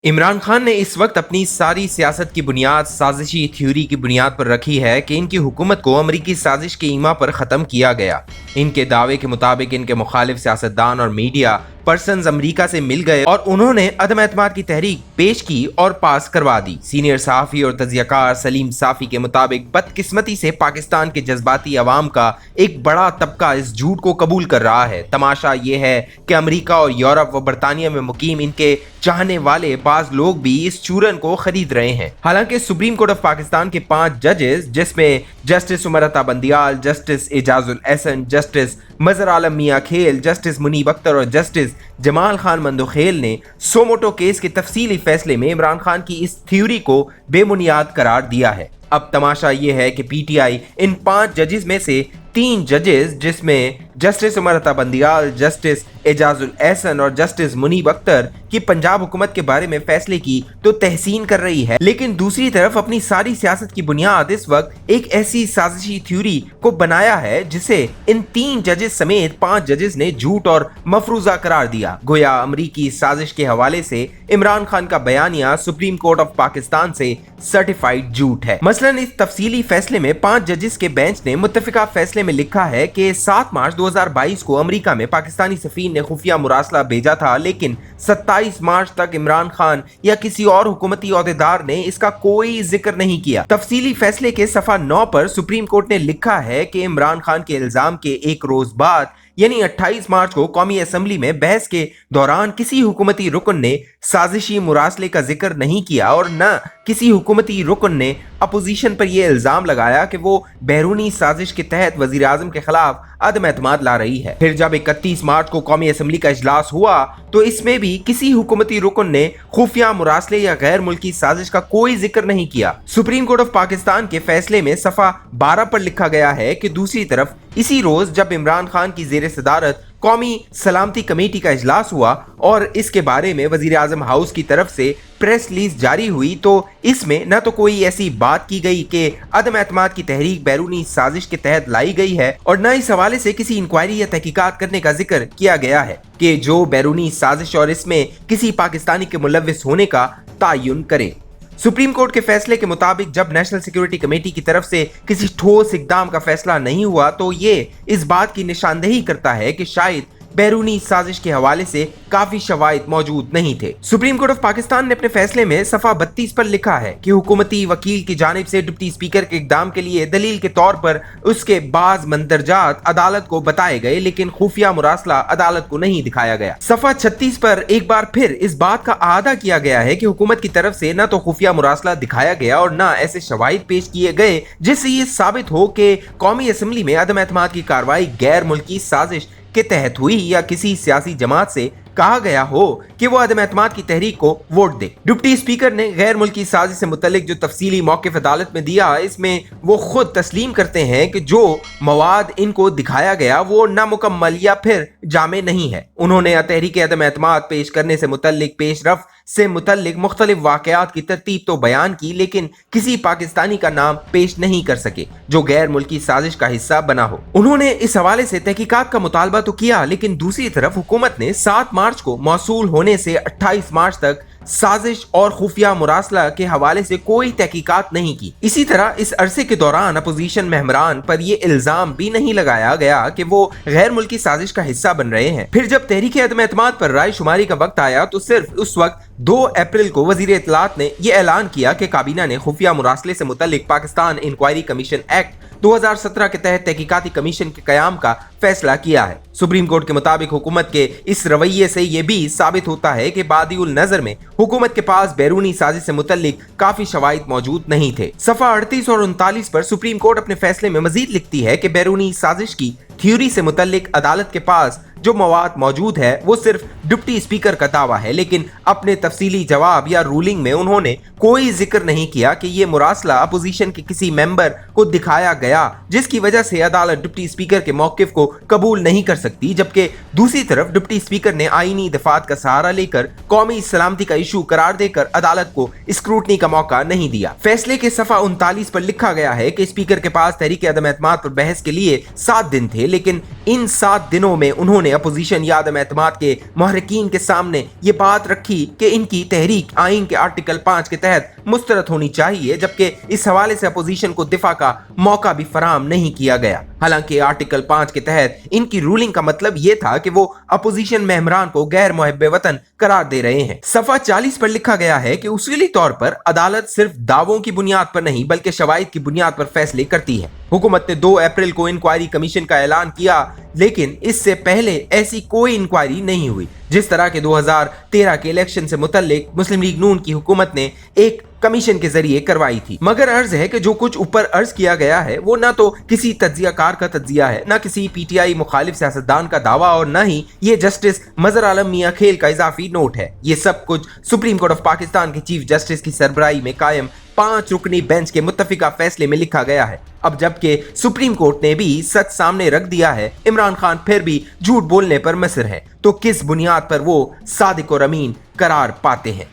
इमरान खान ने इस वक्त अपनी सारी सियासत की बुनियाद साजिशी थ्योरी की बुनियाद पर रखी है कि इनकी हुकूमत को अमरीकी साजिश के ईमा पर ख़त्म किया गया। इनके दावे के मुताबिक इनके मुखालिफ सियासतदान और मीडिया पर्सन्स अमरीका से मिल गए और उन्होंने अदम एतमाद की तहरीक पेश की और पास करवा दी। सीनियर सहाफ़ी और तजियाकार सलीम साफ़ी के मुताबिक बदकिस्मती से पाकिस्तान के जज्बाती अवाम का एक बड़ा तबका इस झूठ को कबूल कर रहा है। तमाशा ये है कि अमरीका और यूरोप व बरतानिया में मुकीम इनके चाहने वाले बाज लोग भी इस चूरन को खरीद रहे हैं। हालांकि सुप्रीम कोर्ट ऑफ पाकिस्तान के 5 जजेस, जिसमें justice Umar Ata Bandial, justice Ejazul Ehsan, justice मजहर आलम मियां खेल, जस्टिस मुनीब अख्तर और जस्टिस जमाल खान मंदोखेल ने सोमोटो केस के तफसीली फैसले में इमरान खान की इस थ्योरी को बेबुनियाद करार दिया है। अब तमाशा ये है कि पीटीआई इन 5 जजेस में से 3 जजेस, जिसमें जस्टिस उमर अता बंदियाल, जस्टिस एजाजुल एहसन और जस्टिस मुनीब अख्तर की पंजाब हुकूमत के बारे में फैसले की तो तहसीन कर रही है, लेकिन दूसरी तरफ अपनी सारी सियासत की बुनियाद इस वक्त एक ऐसी साजिशी थ्योरी को बनाया है जिसे इन 3 जजेस समेत 5 जजेस ने झूठ और मफरूजा करार दिया। गोया अमरीकी साजिश के हवाले से इमरान खान का बयानिया सुप्रीम कोर्ट ऑफ पाकिस्तान से सर्टिफाइड झूठ है। मसलन इस तफसीली फैसले में 5 जजेस के बेंच ने मुत्तफिका फैसले में लिखा है कि 7 मार्च 2022 को अमेरिका में पाकिस्तानी सफीर ने खुफिया मुरासला भेजा था, लेकिन 27 मार्च तक इमरान खान या किसी और हुकूमती ओहदेदार ने इसका कोई जिक्र नहीं किया। तफसीली फैसले के सफा 9 पर सुप्रीम कोर्ट ने लिखा है कि इमरान खान के इल्जाम के एक रोज बाद यानी 28 मार्च को कौमी असम्बली में बहस के दौरान किसी हुकूमती रुकन ने साजिशी मुरासले का जिक्र नहीं किया और न किसी हुकूमती रुकन ने अपोजिशन पर यह इल्जाम लगाया कि वो बैरूनी साजिश के तहत वजीर आजम के खिलाफ अदम एतमाद ला रही है। फिर जब 31 मार्च को कौमी असम्बली का इजलास हुआ तो इसमें भी किसी हुकूमती रुकन ने खुफिया मुरासले या गैर मुल्की साजिश का कोई जिक्र नहीं किया। सुप्रीम कोर्ट ऑफ पाकिस्तान के फैसले में सफा 12 पर लिखा गया है कि दूसरी तरफ इसी रोज जब इमरान खान की जेर सदारत कौमी सलामती कमेटी का इजलास हुआ और इसके बारे में वजीर आजम हाउस की तरफ से प्रेस रिलीज जारी हुई तो इसमें न तो कोई ऐसी बात की गई कि अदम एतमाद की तहरीक बैरूनी साजिश के तहत लाई गई है और न इस हवाले से किसी इंक्वायरी या तहकीकात करने का जिक्र किया गया है कि जो बैरूनी साजिश और इसमें किसी पाकिस्तानी के मुलव्विस होने का तायुन करे। सुप्रीम कोर्ट के फैसले के मुताबिक जब नेशनल सिक्योरिटी कमेटी की तरफ से किसी ठोस इकदाम का फैसला नहीं हुआ तो ये इस बात की निशानदेही करता है कि शायद बैरूनी साजिश के हवाले से काफी शवाहिद मौजूद नहीं थे। सुप्रीम कोर्ट ऑफ पाकिस्तान ने अपने फैसले में सफा 32 पर लिखा है कि हुकूमती वकील की जानिब से डिप्टी स्पीकर के इकदाम के लिए दलील के तौर पर उसके बाज मंदरजात अदालत को बताए गए, लेकिन खुफिया मुरासला अदालत को नहीं दिखाया गया। सफा 36 पर एक बार फिर इस बात का आदा किया गया है कि हुकूमत की तरफ से न तो खुफिया मुरासला दिखाया गया और न ऐसे शवाहिद पेश किए गए जिससे ये साबित हो कि कौमी असम्बली में अदम एतमाद की कार्रवाई गैर मुल्की साजिश के तहत हुई या किसी सियासी जमात से कहा गया हो कि वो अदम एतमाद की तहरीक को वोट दे। डिप्टी स्पीकर ने गैर मुल्की साजिश से मुतल्लिक जो तफसीली मौक़िफ़ अदालत में दिया, इसमें वो खुद तस्लीम करते हैं कि जो मवाद इनको दिखाया गया वो नामुकम्मल या फिर जामे नहीं है। उन्होंने तहरीक अदम एतमाद पेश करने से मुतल्लिक पेशरफ से मुतल्लिक मुख्तलिफ वाक़यात की तरतीब तो बयान की, लेकिन किसी पाकिस्तानी का नाम पेश नहीं कर सके जो गैर मुल्की साजिश का हिस्सा बना हो। उन्होंने इस हवाले से तहकीकात का मुतालबा तो किया, लेकिन दूसरी तरफ हुकूमत ने 7 मार्च को मौसूल होने से 28 मार्च तक साजिश और खुफिया मुरासला के हवाले से कोई तहकीकात नहीं की। इसी तरह इस अरसे के दौरान अपोजिशन मेहमरान पर यह इल्जाम भी नहीं लगाया गया कि वो गैर मुल्की साजिश का हिस्सा बन रहे हैं। फिर जब तहरीक अदम एतमाद पर राय शुमारी का वक्त आया तो सिर्फ उस वक्त 2 अप्रैल को वजीर इत्तलात ने यह ऐलान किया कि काबीना ने खुफिया मुरासले से मुतल्लिक पाकिस्तान इंक्वायरी कमीशन एक्ट 2017 के तहत तहकीकाती कमीशन के कयाम का फैसला किया है। सुप्रीम कोर्ट के मुताबिक हुकूमत के इस रवैये से यह भी साबित होता है कि बादिउल नजर में हुकूमत के पास बैरूनी साजिश से मुतल्लिक काफी शवाहिद मौजूद नहीं थे। सफा 38 और 39 पर सुप्रीम कोर्ट अपने फैसले में मजीद लिखती है कि बैरूनी साजिश की थ्योरी से मुतल्लिक अदालत के पास जो मवाद मौजूद है वो सिर्फ डिप्टी स्पीकर का दावा है, लेकिन अपने तफसीली जवाब या रूलिंग में उन्होंने कोई जिक्र नहीं किया कि ये मुरासला अपोजिशन के किसी मेंबर को दिखाया गया जिसकी वजह से अदालत डिप्टी स्पीकर के मौकिफ को कबूल नहीं कर सकती, जबकि दूसरी तरफ डिप्टी स्पीकर ने आईनी दफात का सहारा लेकर कौमी सलामती का इशू करार देकर अदालत को स्क्रूटनी का मौका नहीं दिया। फैसले के सफा 39 पर लिखा गया है कि स्पीकर के पास तहरीक अदम एतमाद पर बहस के लिए 7 दिन थे, लेकिन इन 7 दिनों में उन्होंने ने अपोजिशन या अदम एतमाद के महरकीन के सामने ये बात रखी कि इनकी तहरीक आइन के आर्टिकल 5 के तहत मुस्तरद होनी चाहिए, जबकि इस हवाले से अपोजिशन को दिफा का मौका भी फराहम नहीं किया गया। हालांकि आर्टिकल 5 के तहत इनकी रूलिंग का मतलब ये था कि वो अपोजिशन मेहमरान को गैर मुहब्बे वतन करार दे रहे हैं। सफा 40 पर लिखा गया है कि उसूली तौर पर अदालत सिर्फ दावों की बुनियाद पर नहीं बल्कि शवाहिद की बुनियाद पर फैसले करती है। हुकूमत ने 2 अप्रैल को इंक्वायरी कमीशन का ऐलान किया, लेकिन इससे पहले ऐसी कोई इंक्वायरी नहीं हुई। जिस तरह के 2013 के इलेक्शन से मुतल्लिक मुस्लिम लीग नून की हुकूमत ने एक कमीशन के जरिए करवाई थी, मगर अर्ज है कि जो कुछ ऊपर अर्ज किया गया है वो ना तो किसी तज्जियाकार का तज्जिया है, ना किसी पीटीआई मुखालिफ सियासतदान का दावा, और ना ही ये जस्टिस मजहर आलम मियां खेल का इजाफी नोट है। ये सब कुछ सुप्रीम कोर्ट ऑफ पाकिस्तान के चीफ जस्टिस की सरबराही में कायम 5 रुकनी बेंच के मुत्तफिका फैसले में लिखा गया है। अब जबकि सुप्रीम कोर्ट ने भी सच सामने रख दिया है, इमरान खान फिर भी झूठ बोलने पर मसर है, तो किस बुनियाद पर वो सादिक और अमीन करार पाते हैं?